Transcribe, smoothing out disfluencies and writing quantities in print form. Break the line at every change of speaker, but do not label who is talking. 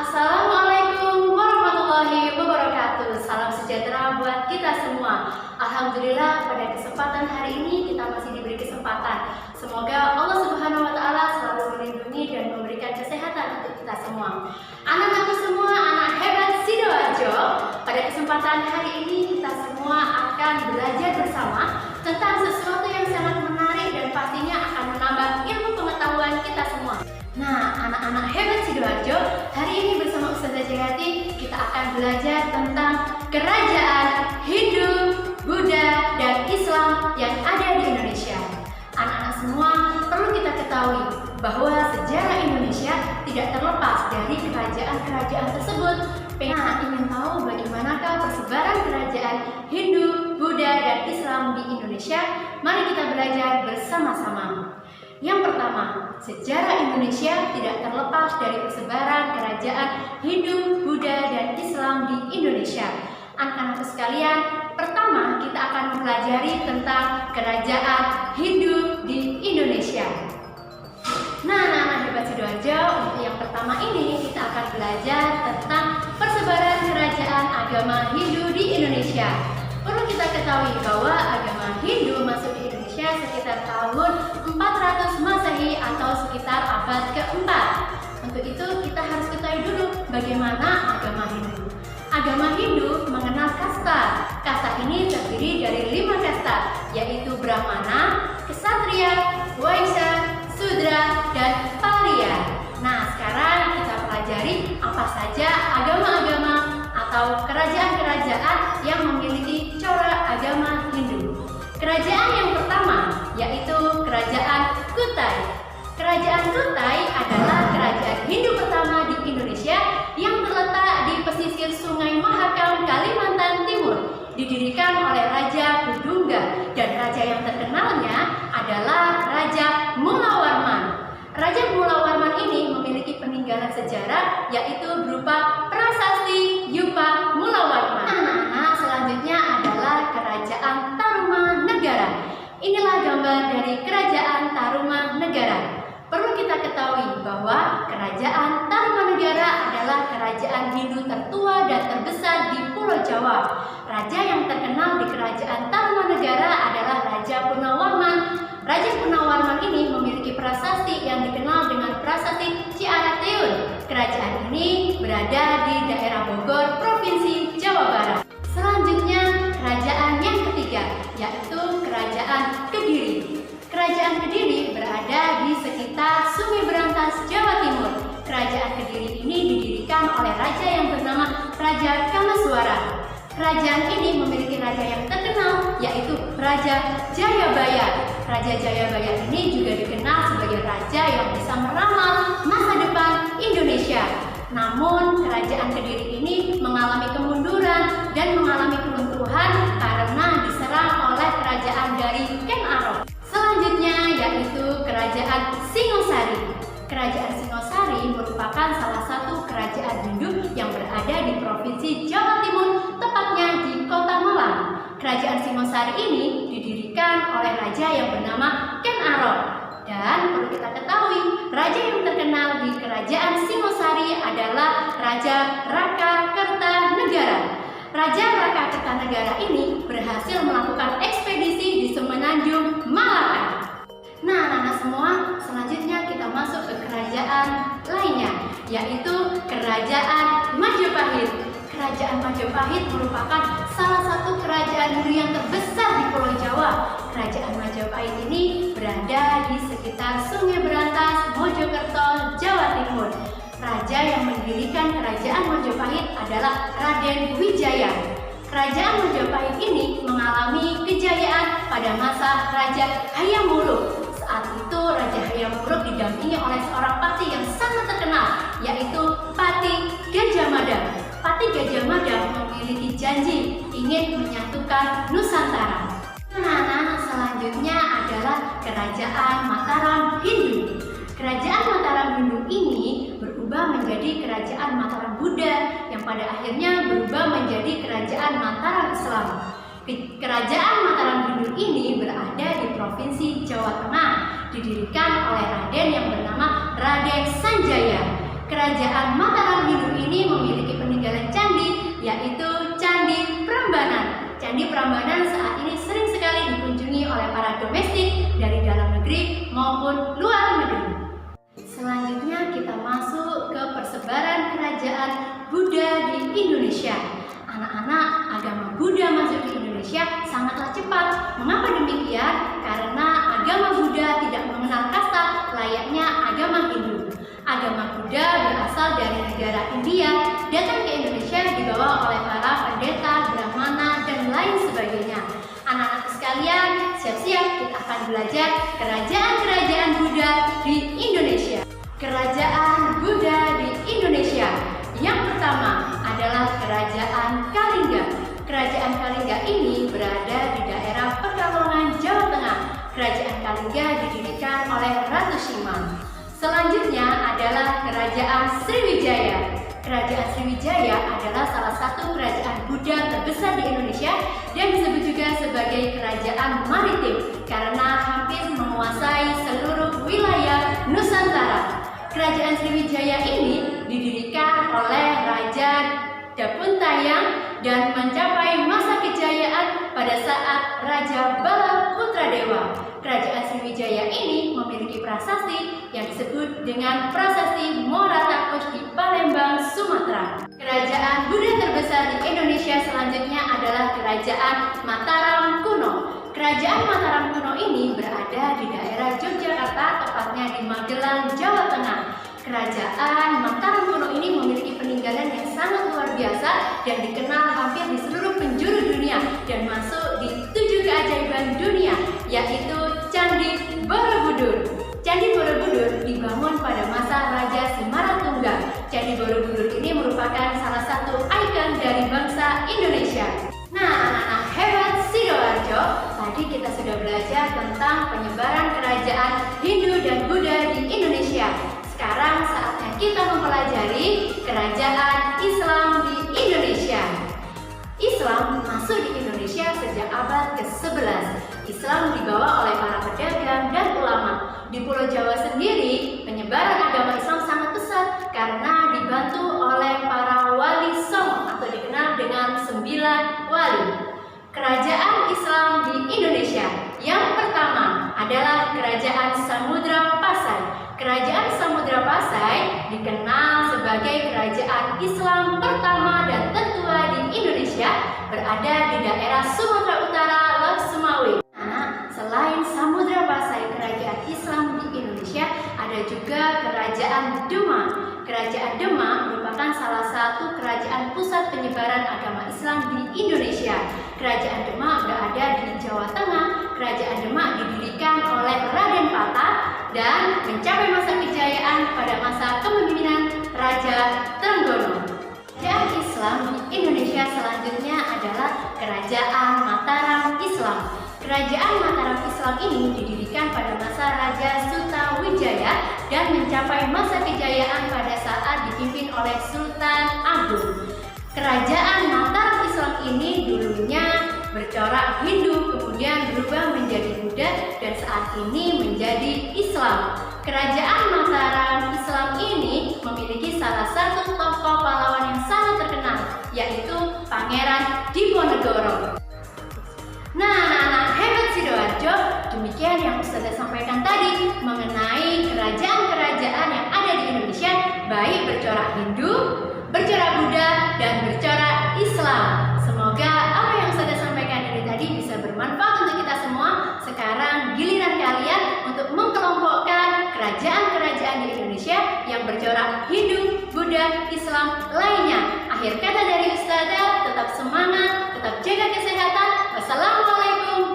Assalamualaikum warahmatullahi wabarakatuh. Salam sejahtera buat kita semua. Alhamdulillah pada kesempatan hari ini kita masih diberi kesempatan. Semoga Allah Subhanahu wa taala selalu melindungi dan memberikan kesehatan untuk kita semua. Anak-anakku semua, anak hebat Sidoarjo, pada kesempatan hari ini kita semua akan belajar bersama tentang sesuatu yang sangat menarik dan pastinya akan menambah ilmu pengetahuan kita semua. Nah, anak-anak hebat Sidoarjo, hari ini bersama Ustazah Jayati kita akan belajar tentang kerajaan Hindu, Buddha, dan Islam yang ada di Indonesia. Anak-anak semua perlu kita ketahui bahwa sejarah Indonesia tidak terlepas dari kerajaan-kerajaan tersebut. Nah, ingin tahu bagaimanakah persebaran kerajaan Hindu, Buddha, dan Islam di Indonesia? Mari kita belajar bersama-sama. Yang pertama, sejarah Indonesia tidak terlepas dari persebaran kerajaan Hindu, Buddha, dan Islam di Indonesia. Anak-anak sekalian, pertama kita akan mempelajari tentang kerajaan Hindu di Indonesia. Nah, anak-anak hebat Sidoarjo, untuk yang pertama ini kita akan belajar tentang persebaran kerajaan agama Hindu di Indonesia. Perlu kita ketahui bahwa agama Hindu masuk di Indonesia sekitar tahun 400 Masehi atau sekitar abad keempat. Untuk itu kita harus ketahui dulu bagaimana agama Hindu. Agama Hindu mengenal kasta. Kasta ini terdiri dari 5 kasta, yaitu Brahmana, Ksatria, Waisya, Sudra, dan Palia. Nah, sekarang kita pelajari apa saja agama-agama atau kerajaan-kerajaan yang memiliki corak agama Hindu. Kerajaan yang pertama yaitu Kerajaan Kutai. Kerajaan Kutai adalah kerajaan Hindu pertama di Indonesia yang terletak di pesisir Sungai Mahakam, Kalimantan Timur. Didirikan oleh Raja Kudungga dan raja yang terkenalnya adalah Raja Mulawarman. Raja Mulawarman ini memiliki peninggalan sejarah yaitu berupa prasasti Yupa Mulawarman. Nah, selanjutnya adalah Kerajaan Tarumanegara. Inilah gambar dari Kerajaan Tarumanegara. Perlu kita ketahui bahwa Kerajaan Tarumanegara adalah kerajaan Hindu tertua dan terbesar di Pulau Jawa. Raja yang terkenal di Kerajaan Tarumanegara adalah Raja Punawarman. Raja Punawarman ini memiliki prasasti yang dikenal dengan prasasti Ciarateun. Kerajaan ini berada di daerah Bogor, Provinsi Jawa Barat. Selanjutnya, kerajaan yang ketiga yaitu Kerajaan Kediri. Kerajaan Kediri berada di sekitar Sungai Berantas, Jawa Timur. Kerajaan Kediri ini didirikan oleh raja yang bernama Raja Kamaswara. Kerajaan ini memiliki raja yang terkenal yaitu Raja Jayabaya. Raja Jayabaya ini juga dikenal sebagai raja yang bisa meramal masa depan Indonesia. Namun, Kerajaan Kediri ini mengalami kemunduran dan mengalami keruntuhan karena diserang oleh kerajaan dari Ken Arok. Selanjutnya yaitu Kerajaan Singosari. Kerajaan Singosari merupakan salah satu kerajaan Hindu yang berada di Provinsi Jawa Timur, tepatnya di Kota Malang. Kerajaan Singosari ini didirikan oleh raja yang bernama Ken Arok. Dan perlu kita ketahui, raja yang terkenal di Kerajaan Singosari adalah Raja Raka Kertanegara. Raja Raka Kertanegara ini berhasil melakukan ekspedisi di Semenanjung Malaka. Nah, anak-anak semua, selanjutnya kita masuk ke kerajaan lainnya, yaitu Kerajaan Majapahit. Kerajaan Majapahit merupakan salah satu kerajaan Hindu yang terbesar di Pulau Jawa. Kerajaan Majapahit ini berada di sekitar Sungai Berantas, Mojokerto, Jawa Timur. Raja yang mendirikan Kerajaan Majapahit adalah Raden Wijaya. Kerajaan Majapahit ini mengalami kejayaan pada masa Raja Hayam Wuruk. Saat itu Raja Hayam Wuruk didampingi oleh seorang patih yang sangat terkenal, yaitu Patih Gajah Mada. Patih Gajah Mada memiliki janji ingin menyatukan Nusantara. Nah, selanjutnya adalah Kerajaan Mataram Hindu. Kerajaan Mataram Hindu ini berubah menjadi Kerajaan Mataram Buddha yang pada akhirnya berubah menjadi Kerajaan Mataram Islam. Kerajaan Mataram Hindu ini berada di Provinsi Jawa Tengah, didirikan oleh raden yang bernama Raden Sanjaya. Kerajaan Mataram Hindu ini memiliki peninggalan candi, yaitu Candi Prambanan. Candi Prambanan saat ini sering sekali dikunjungi oleh para domestik dari dalam negeri maupun luar negeri. Selanjutnya kita masuk ke persebaran kerajaan Buddha di Indonesia. Anak-anak, agama Buddha masuk di Indonesia sangatlah cepat. Mengapa demikian? Karena agama Buddha tidak mengenal kasta layaknya agama Hindu. Agama Buddha berasal dari negara India, datang ke Indonesia dibawa oleh para pendeta, brahmana, dan lain sebagainya. Anak-anak sekalian, siap-siap kita akan belajar kerajaan-kerajaan Buddha di Indonesia. Kerajaan Buddha di Indonesia. Yang pertama adalah Kerajaan Kalingga. Kerajaan Kalingga ini berada di daerah Pekalongan, Jawa Tengah. Kerajaan Kalingga didirikan oleh Ratu Simang. Selanjutnya adalah Kerajaan Sriwijaya. Kerajaan Sriwijaya adalah salah satu kerajaan Buddha terbesar di Indonesia dan disebut juga sebagai kerajaan maritim karena hampir menguasai seluruh wilayah Nusantara. Kerajaan Sriwijaya ini didirikan oleh Raja Dapuntayang dan mencapai masa kejayaan pada saat Raja Bala Putradewa. Kerajaan Sriwijaya ini memiliki prasasti yang disebut dengan Prasasti Moratakus di Palembang, Sumatera. Kerajaan Buddha terbesar di Indonesia selanjutnya adalah Kerajaan Mataram Kuno. Kerajaan Mataram Kuno ini berada di daerah Yogyakarta, tepatnya di Magelang, Jawa Tengah. Kerajaan Mataram Kuno ini memiliki peninggalan yang sangat luar biasa dan dikenal hampir di seluruh penjuru dunia dan masuk di 7 keajaiban dunia, yaitu Candi Borobudur. Candi Borobudur dibangun pada masa Raja Semaratungga. Candi Borobudur ini merupakan salah satu ikon dari bangsa Indonesia. Nah, anak-anak hebat Sidoarjo, tadi kita sudah belajar tentang penyebaran kerajaan Hindu dan Buddha di Indonesia. Sekarang saatnya kita mempelajari kerajaan Islam di Indonesia. Islam masuk di Indonesia sejak abad ke-11. Islam dibawa oleh para pedagang dan ulama. Di Pulau Jawa sendiri, penyebaran agama Islam sangat pesat karena dibantu oleh para wali songo atau dikenal dengan 9 wali. Kerajaan Islam di Indonesia yang pertama adalah Kerajaan Samudra Pasai. Kerajaan Samudra Pasai dikenal sebagai kerajaan Islam pertama dan tertua di Indonesia, berada di daerah Sumatera Utara, Laut Sumawe. Nah, selain Samudra Pasai, kerajaan Islam di Indonesia ada juga Kerajaan Demak. Kerajaan Demak merupakan salah satu kerajaan pusat penyebaran agama Islam di Indonesia. Kerajaan Demak berada di Jawa Tengah. Kerajaan Demak didirikan oleh Raden Patah dan mencapai masa kejayaan pada masa kepemimpinan Raja Trenggono. Kerajaan Islam di Indonesia selanjutnya adalah Kerajaan Mataram Islam. Kerajaan Mataram Islam ini didirikan pada masa Raja Sutawijaya dan mencapai masa kejayaan pada saat dipimpin oleh Sultan Agung. Kerajaan Mataram Islam ini dulunya bercorak Hindu, kemudian berubah menjadi Buddha dan saat ini menjadi Islam. Kerajaan Mataram Islam ini memiliki salah satu tokoh pahlawan yang sangat terkenal, yaitu Pangeran Diponegoro. Nah, anak-anak hebat Sidoarjo, demikian yang Ustazah sampaikan tadi mengenai kerajaan-kerajaan yang ada di Indonesia, baik bercorak Hindu, bercorak Buddha, dan bercorak Islam. Semoga apa yang Ustazah sampaikan ini tadi bisa bermanfaat untuk kita semua. Sekarang giliran kalian untuk mengkelompokkan kerajaan-kerajaan di Indonesia yang bercorak Hindu, Buddha, Islam lainnya. Akhir kata dari Ustazah, tetap semangat, tetap jaga kesehatan. Wassalamualaikum